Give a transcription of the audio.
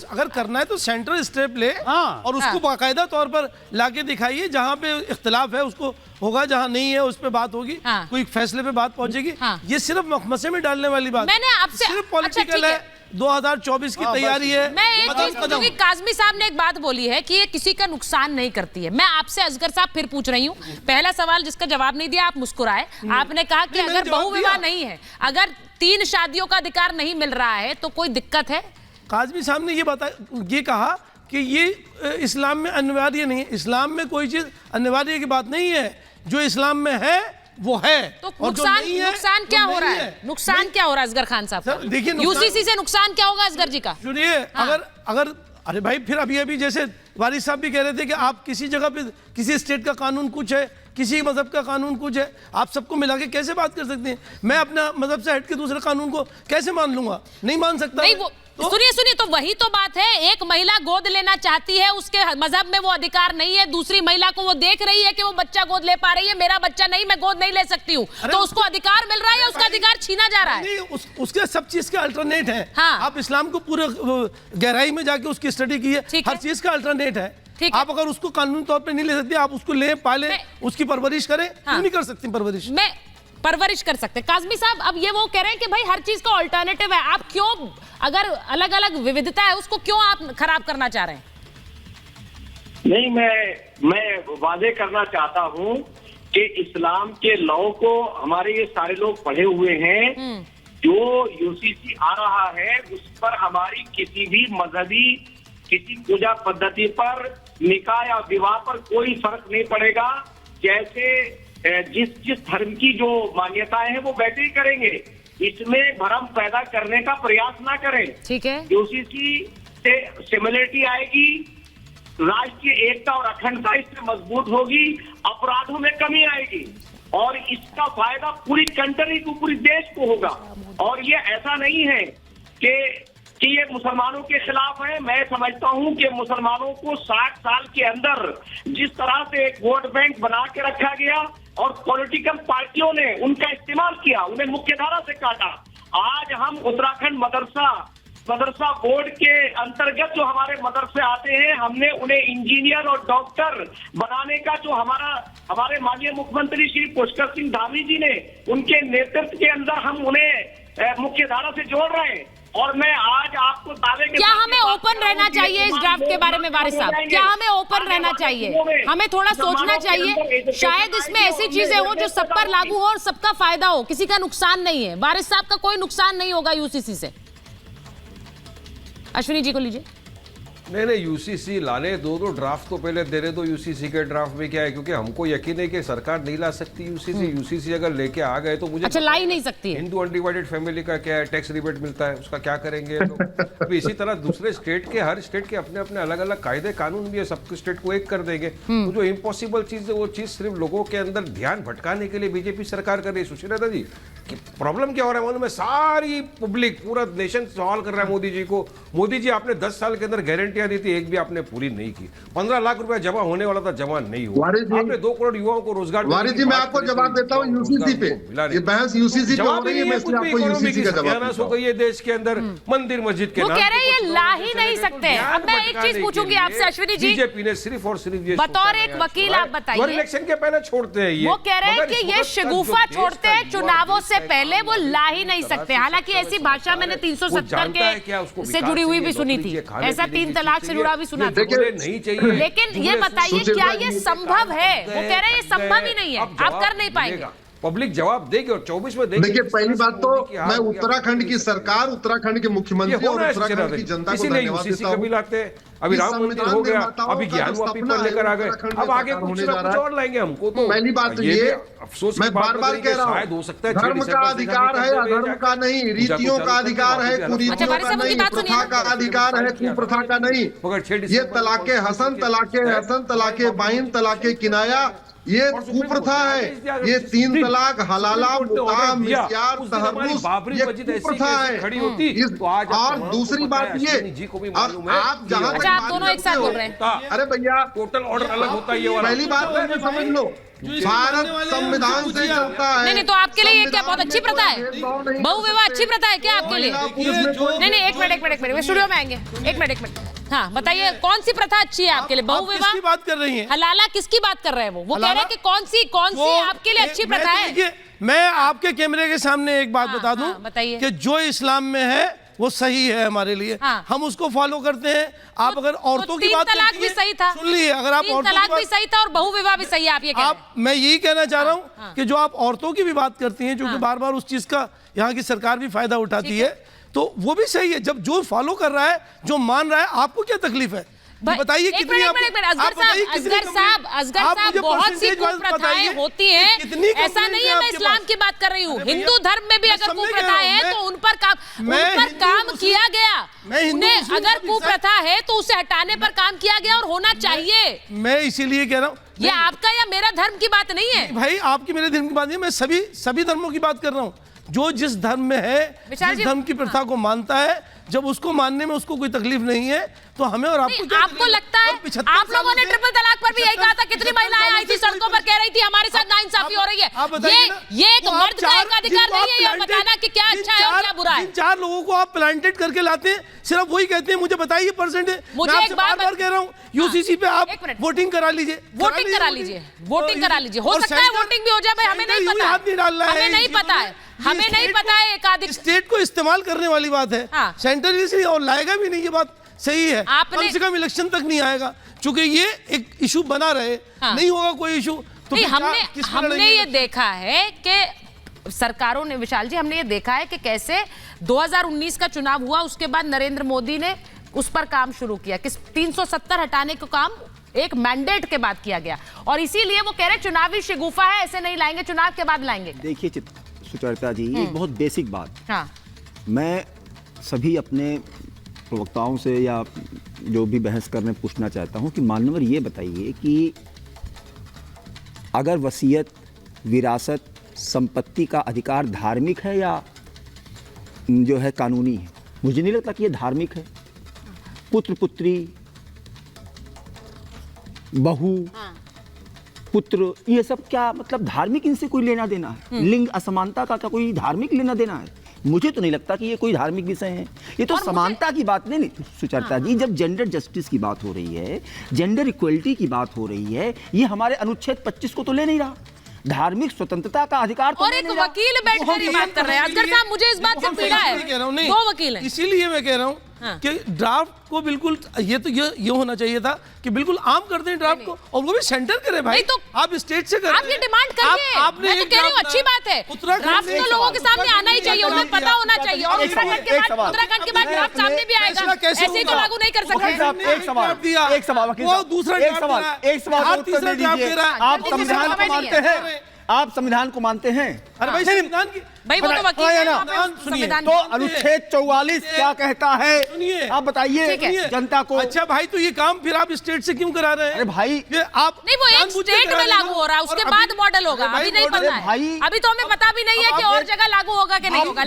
अगर करना है तो सेंट्रल स्टेप ले और उसको बाकायदा तौर पर लाके दिखाइए, जहां पे इख्तिलाफ है उसको होगा, जहां नहीं है उस पे बात होगी, कोई फैसले पे बात पहुंचेगी। ये सिर्फ मखमसे में डालने वाली बात, मैंने आपसे सिर्फ पॉलिटिकल है। 2024 की तैयारी है। मैं एक चीज पूछूंगी, काज़मी साहब ने एक बात बोली है कि ये किसी का नुकसान नहीं करती है। मैं आपसे असगर साहब फिर पूछ रही हूँ, पहला सवाल जिसका जवाब नहीं दिया, आप मुस्कुराए। आपने कहा कि अगर बहुविवाह नहीं है, अगर 3 शादियों का अधिकार नहीं मिल रहा है तो कोई दिक्कत है? काज़मी साहब ने ये कहा कि ये इस्लाम में अनिवार्य नहीं है। इस्लाम में कोई चीज अनिवार्य की बात नहीं है, जो इस्लाम में है वो है। तो नुकसान क्या हो रहा है? नुकसान क्या हो रहा है असगर खान साहब? देखिए यूसीसी से नुकसान क्या होगा असगर जी का? सुनिए, अगर अरे भाई, फिर अभी जैसे वारिस साहब भी कह रहे थे कि आप किसी जगह पे किसी स्टेट का कानून कुछ है, किसी मजहब का कानून कुछ है, आप सबको मिला के कैसे बात कर सकते हैं? मैं अपना मजहब से हट के दूसरे कानून को कैसे मान लूंगा? नहीं मान सकता। नहीं, तो सुनिए, तो वही तो बात है। एक महिला गोद लेना चाहती है, उसके मजहब में वो अधिकार नहीं है। दूसरी महिला को वो देख रही है कि वो बच्चा गोद ले पा रही है, मेरा बच्चा नहीं, मैं गोद नहीं ले सकती हूँ, तो उसको अधिकार मिल रहा है या उसका अधिकार छीना जा रहा है? नहीं, उसके सब चीज के अल्टरनेट है। आप इस्लाम को पूरे गहराई में जाके उसकी स्टडी की है, हर चीज का अल्टरनेट है। आप अगर उसको कानूनी तौर पे नहीं ले सकते, आप उसको ले पाले, उसकी परवरिश करें। क्यों नहीं कर सकती परवरिश? मैं परवरिश कर सकते। काज़मी साहब, अब ये वो कह रहे हैं कि भाई हर चीज का ऑल्टरनेटिव है, आप क्यों, अगर अलग अलग विविधता है उसको क्यों आप खराब करना चाह रहे हैं? नहीं, मैं वादे करना चाहता हूं कि इस्लाम के लॉ को हमारे ये सारे लोग पढ़े हुए हैं। जो यूसीसी आ रहा है उस पर हमारी किसी भी मजहबी, किसी पूजा पद्धति पर, निकाह या विवाह पर कोई फर्क नहीं पड़ेगा। जैसे जिस धर्म की जो मान्यताएं हैं वो वैसे ही करेंगे, इसमें भ्रम पैदा करने का प्रयास ना करें। ठीक है, यूसीसी से सिमिलरिटी आएगी, राष्ट्रीय एकता और अखंडता इससे मजबूत होगी, अपराधों में कमी आएगी और इसका फायदा पूरी कंट्री को, पूरी देश को होगा। और ये ऐसा नहीं है कि ये मुसलमानों के खिलाफ है। मैं समझता हूं कि मुसलमानों को 60 साल के अंदर जिस तरह से एक वोट बैंक बना के रखा गया और पॉलिटिकल पार्टियों ने उनका इस्तेमाल किया, उन्हें मुख्यधारा से काटा। आज हम उत्तराखंड मदरसा बोर्ड के अंतर्गत जो हमारे मदरसे आते हैं, हमने उन्हें इंजीनियर और डॉक्टर बनाने का जो हमारे माननीय मुख्यमंत्री श्री पुष्कर सिंह धामी जी ने, उनके नेतृत्व के अंदर हम उन्हें मुख्यधारा से जोड़ रहे हैं। और मैं आज आपको दावे के, क्या हमें ओपन रहना चाहिए इस ड्राफ्ट के बारे में वारिस साहब? क्या हमें ओपन रहना चाहिए? हमें थोड़ा सोचना चाहिए, शायद इसमें ऐसी चीजें हो जो सब पर लागू हो और सबका फायदा हो, किसी का नुकसान नहीं है। वारिस साहब का कोई नुकसान नहीं होगा यूसीसी से। अश्विनी जी को लीजिए। नहीं, यूसीसी लाने दो, ड्राफ्ट तो पहले देने दो। यूसीसी के ड्राफ्ट में क्या है, क्योंकि हमको यकीन है कि सरकार नहीं ला सकती यूसीसी अगर लेके आ गए तो मुझे अच्छा, ला ही नहीं सकती है। हिंदू अनडिवाइडेड फैमिली का क्या है, टैक्स रिबेट मिलता है, उसका क्या करेंगे लोग? अभी इसी तरह दूसरे स्टेट के, हर स्टेट के अपने अपने अलग अलग कायदे कानून भी है, सब स्टेट को एक कर देंगे तो जो इम्पॉसिबल चीज है वो चीज सिर्फ लोगों के अंदर ध्यान भटकाने के लिए बीजेपी सरकार कर रही है। सुशीलता जी, कि प्रॉब्लम क्या हो रहा है मालूम है? सारी पब्लिक, पूरा नेशन सवाल कर रहा है मोदी जी को, मोदी जी आपने 10 साल के अंदर गारंटियां दी थी, एक भी आपने पूरी नहीं की। 15 लाख रुपया जमा होने वाला था, जमा नहीं हुआ। आपने 2 करोड़ युवाओं को रोजगार। वारिस जी, मैं आपको जवाब देता हूँ यूसीसी पे। ये बहस यूसीसी पे हो रही है, मैं इसलिए आपको यूसीसी का जवाब देता हूं। हो गई है देश के अंदर मंदिर मस्जिद के वो नाम कह रहे हैं ये ला ही नहीं सकते। अब मैं एक चीज पूछूंगी आपसे अश्विनी जी, बीजेपी ने सिर्फ और सिर्फ ये बतौर एक वकील आप बताइए, इलेक्शन के पहले छोड़ते हैं ये। वो कह रहे हैं कि ये शगुफा छोड़ते हैं, चुनावों से पहले वो ला ही नहीं सकते। हालांकि ऐसी भाषा मैंने 370 के से जुड़ी हुई भी सुनी थी, ऐसा 3 तलाक से जुड़ा भी सुना था। नहीं चाहिए, लेकिन ये बताइए क्या ये संभव है? वो कह रहे हैं ये संभव ही नहीं है, आप कर नहीं पाएंगे। पब्लिक जवाब देगी और 24 में देगी। देखिए, पहली बात तो मैं उत्तराखंड की सरकार, उत्तराखंड के मुख्यमंत्री और उत्तराखंड की जनता को धन्यवाद देता हूं। अभी राम मंदिर हो गया, अभी ज्ञानवा पीपल लेकर आ गए, अब आगे कुछ ना कुछ और लाएंगे हमको। तो पहली बात ये अफसोस मैं बार बार कह रहा हूँ, धर्म का अधिकार है, अधर्म का नहीं, रीतियों का अधिकार है, कुरीतियों का नहीं, प्रथा का अधिकार है, कुप्रथा का नहीं। ये तलाके हसन, तलाके बाइन, तलाके किनाया, ये कुप्रथा है। ये 3 तलाक, हलाला, मुता, मिस्यार, तहर्रुस, ये कुप्रथा है। और दूसरी बात ये, और आप जहां तक आप दोनों एक साथ बोल रहे हैं। अरे भैया, टोटल ऑर्डर अलग होता है ये वाला। पहली बात तो समझ लो, भारत संविधान से चलता है। नहीं तो आपके लिए ये क्या बहुत अच्छी प्रथा है? बहु विवाह अच्छी प्रथा है क्या आपके लिए? नहीं, एक मिनट, स्टूडियो में आएंगे। एक मिनट, हाँ बताइए, कौन सी प्रथा अच्छी है आपके लिए? बहु विवाह किसकी बात कर रही हैं? हलाला किसकी बात कर रहे हैं? वो कह रहे हैं कि कौन सी आपके लिए अच्छी प्रथा है? मैं आपके कैमरे के सामने एक बात बता दूं, बताइए कि जो इस्लाम में है वो सही है हमारे लिए, हम उसको फॉलो करते हैं। आप अगर औरतों की बात तलाक भी सही था, सुन लीजिए, अगर आप औरतों तलाक भी सही था और बहु विवाह भी सही है, आप ये कह रहे हैं? मैं यही कहना चाह रहा हूँ कि जो आप औरतों की भी बात करती हैं, जो कि बार बार उस चीज का यहाँ की सरकार भी फायदा उठाती है, तो वो भी सही है। जब जो फॉलो कर रहा है, जो मान रहा है, आपको क्या तकलीफ है? बताइए कितनी असगर साहब बहुत सी कुप्रथाएं होती हैं, ऐसा नहीं है। मैं इस्लाम की बात कर रही हूँ, हिंदू धर्म में भी अगर कुप्रथाएं हैं तो उन पर काम किया गया। उन्हें अगर कुप्रथा है तो उसे हटाने पर काम किया गया और होना चाहिए। मैं इसीलिए कह रहा हूँ, ये आपका या मेरा धर्म की बात नहीं है भाई, आपकी मेरे धर्म की बात नहीं, मैं सभी धर्मों की बात कर रहा हूँ। जो जिस धर्म में है, जिस धर्म की प्रथा को मानता है, जब उसको मानने में उसको कोई तकलीफ नहीं है, तो हमें और आपको क्या आपको लगता है? आप लोगों ने ट्रिपल तलाक पर भी यही कहा था, कितनी महिलाएं आई थी सड़कों पर कह रही थी हमारे साथ नाइंसाफी हो रही है। ये एक मर्द का एकाधिकार नहीं है ये बताना कि क्या अच्छा है और क्या बुरा है। 4 लोगों को आप प्लांटेड करके लाते हैं, सिर्फ वही कहते हैं मुझे बताइए परसेंटेज। मुझे एक बार कह रहा हूँ, यूसीसी पे आप वोटिंग करा लीजिए, वोटिंग करा लीजिए। हो सकता है वोटिंग भी हो जाए, भाई हमें नहीं पता, हमें नहीं पता है, हमें नहीं पता है। एकाधिकार स्टेट को इस्तेमाल करने वाली बात है, सेंटर इसलिए और लाएगा भी नहीं, ये बात सही है। कम से कम इलेक्शन तक नहीं आएगा, क्योंकि ये एक इशू बना रहे, नहीं होगा कोई इशू तो हमने ये देखा है कि सरकारों ने, विशाल जी, हमने ये देखा है कि कैसे 2019 का चुनाव हुआ, उसके बाद नरेंद्र मोदी ने उस पर काम शुरू किया कि 370 हटाने का काम एक मैंडेट के बाद किया गया, और इसीलिए वो कह रहे चुनावी शिगुफा है, ऐसे नहीं लाएंगे, चुनाव के बाद लाएंगे। देखिए सुचरिता जी, एक बहुत बेसिक बात, मैं सभी अपने प्रवक्ताओं से या जो भी बहस करने पूछना चाहता हूं कि मानवर ये बताइए कि अगर वसीयत, विरासत, संपत्ति का अधिकार धार्मिक है या जो है कानूनी है? मुझे नहीं लगता कि ये धार्मिक है। पुत्र पुत्री, बहू, पुत्र, ये सब क्या मतलब धार्मिक इनसे कोई लेना देना है? लिंग असमानता का कोई धार्मिक लेना देना है? मुझे तो नहीं लगता कि ये कोई धार्मिक विषय है। ये तो समानता की बात नहीं सुचरिता जी, जब जेंडर जस्टिस की बात हो रही है, जेंडर इक्वलिटी की बात हो रही है, ये हमारे अनुच्छेद 25 को तो ले नहीं रहा। धार्मिक स्वतंत्रता का अधिकार तो और एक वकील बैठकर ही बात कर रहे हैं। असगर साहब, मुझे इस बात से पीड़ा है, 2 वकील हैं। इसीलिए मैं कह रहा हूँ कि ड्राफ्ट को बिल्कुल ये होना चाहिए था कि बिल्कुल आम कर दें ड्राफ्ट को, और वो भी सेंटर करे भाई। तो आप स्टेट से करें, आप ये डिमांड करिए। मैं तो कह रही हूँ अच्छी बात है, ड्राफ्ट तो लोगों के सामने आना ही चाहिए, उन्हें पता होना चाहिए। और उत्तराखंड के बाद ड्राफ्ट सामने भी आएगा, ऐसे ही तो लागू नहीं कर सकते। एक सवाल आप संविधान को मानते हैं? आप संविधान को मानते हैं? अरे भाई, संविधान की भाई वो तो वकील है ना, सुनिए तो अनुच्छेद 44 क्या कहता है? सुनिए, आप बताइए जनता को। अच्छा भाई, तो ये काम फिर आप स्टेट से क्यों करा रहे हैं? अरे भाई, आप नहीं, वो एक स्टेट में लागू हो रहा है, उसके बाद मॉडल होगा, अभी नहीं पता है। अभी तो हमें पता भी नहीं है कि और जगह लागू होगा कि नहीं होगा।